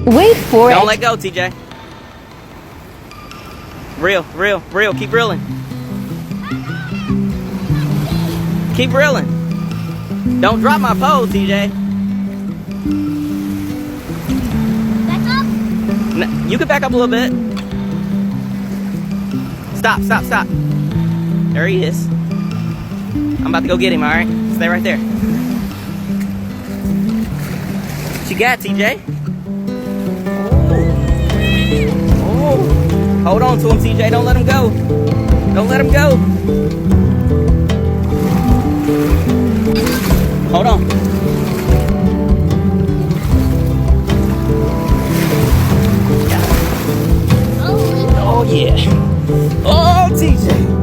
Wait for it. Don't let go, TJ. Reel. Keep reeling. Keep reeling. Don't drop my pole, TJ. Back up. You can back up a little bit. Stop. There he is. I'm about to go get him, alright? Stay right there. What you got, TJ? Oh. Hold on to him, TJ. Don't let him go. Don't let him go. Hold on. Oh, yeah. Oh, TJ.